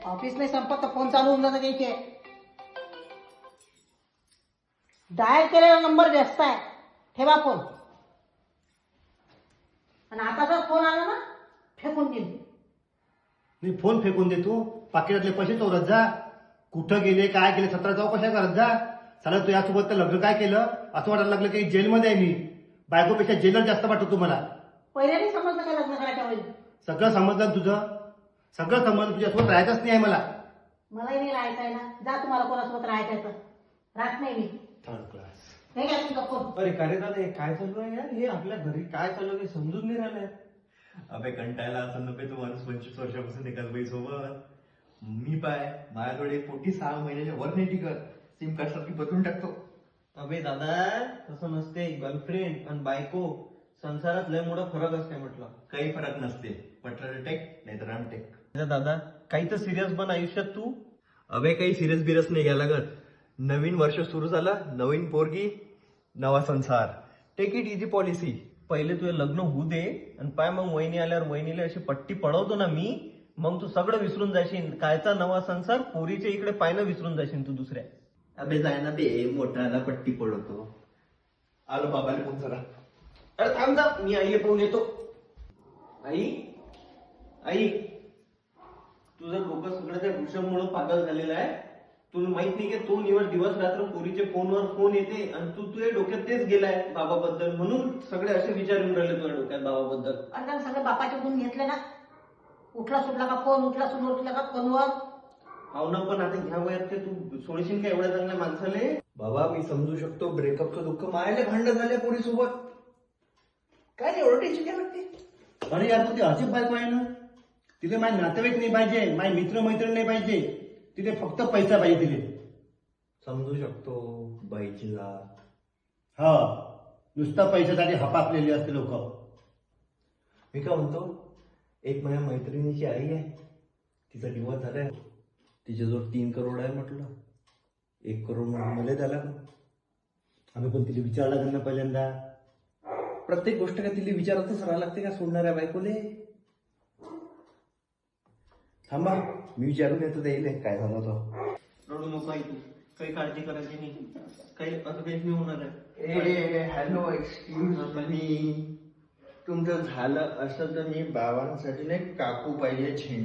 Office नाही संपत तर फोन चालू होऊन जातं काही डायल केलेला नंबर व्यस्त आहे, ठेवा फोन. आणि आता जर फोन आला ना फेकून देईन. मी फोन फेकून देतो, पाकिटातले पैसे चोरत जा. कुठं गेले काय केले 17 चौकशा करत जा. साला तू यासोबत तर लग्न काय केलं असं वाटायला लागलं की जेलमध्ये आहे मी. बायकोपेक्षा जेलर जास्त वाटतो तुम्हाला. पहिले नाही समजलं काय लग्न करायच्या वेळी. सगळं समजलं ना तुझं, सगळं समजलं. तुझ्यासोबत राहायचंच नाही आहे मला. मलाही नाही राहायचं आहे ना. जा तुम्हाला कोणासोबत राहायचं आहे तर. राहत नाही मी. Third class. हे घ्या तुमचा फोन. अरे काय रे दादा, हे काय चालू आहे यार? हे आपल्या घरी काय चालू आहे समजून नाही राहिलंय. अबे कंटाळला असं नको तू माणूस 25 वर्षापासून एकाच बाई सोबत. मी पाय माझ्याकडे पोटी 6 महिन्याच्या वर नाही टिकत. सिम कार्ड सारखी बदलून टाकतो. अबे दादा तसं नसते. गर्लफ्रेंड आणि बायको संसारात लय मोठा फरक असते म्हटलं. काही फरक नसते. पटलं टेक नाही तर रामटेक. अरे दादा काही तर सिरियस बन आयुष्यात तू. अबे काही सिरियस बिरस नाही घ्यायला लागत. नवीन वर्ष सुरू झालं, नवीन पोरगी नवा संसार. Take it easy policy. पहिले तुझं लग्न होऊ दे आणि पाय मग वहिनी आल्यावर वहिनीला अशी पट्टी पडवतो ना मी, मग तू सगळं विसरून जाशील. कायचा नवा संसार, पोरीच्या इकडे पायनं विसरून जाशील तू दुसऱ्या. अबे जाय ना बे, मोठ्याला पट्टी पडवतो. आलो बाबाला फोन करा. अरे थांब जा, मी आईला पाहून येतो. आई आई तुझं डोकं सगळं त्या भूषणमुळे पागल झालेलं आहे. तुला माहित नाही की तो दिवस रात्र पोरीचे फोनवर फोन येते आणि तू तुझ्या डोक्यात तेच गेलाय बाबाबद्दल. म्हणून सगळे असे विचार येऊन राहिले तुझ्या डोक्यात बाबाबद्दल. आणि सगळे बापाचे गुण घेतले ना. उठला सुटला का फोन, उठला सुटला का फोनवर. हो ना, पण आता ह्या वयात ते तू सोडशील का एवढ्या चांगल्या माणसाले? बाबा मी समजू शकतो ब्रेकअपचं दुःख. मायाला भांडण झाले पोरीसोबत. काय नाही एवढं टेन्शन घ्यायला लागते. अरे यार तू ती अशी बायको आहे ना, तिथे माझे नातेवाईक नाही पाहिजे, माझे मित्र मैत्रीण नाही पाहिजे. तिथे फक्त पैसा पाहिजे तिथे. समजू शकतो बाईचीला. हा, नुसता पैशासाठी हपापलेली असते लोक. मी काय म्हणतो, एक माझ्या मैत्रिणीची आई आहे, तिचा डिवोर्स झालाय. तिच्याजवळ 3 करोड आहे म्हटलं. 1 करोड मला द्यायला का? आम्ही पण तिला विचारला त्यांना पहिल्यांदा. प्रत्येक गोष्ट काय तिला विचारातच राहायला लागते का सोडणाऱ्या बायकोले? थांबा मी विचारून येतो द्यायला काय झालं तो. रडू नको आई, तू काही काळजी करायची नाही. काही असं काहीच नाही होणार आहे. ए हॅलो एक्सक्यूज मी. तुमचं झालं असं तर मी बाबांसाठी नाही काकू पाहिजे, झेंडू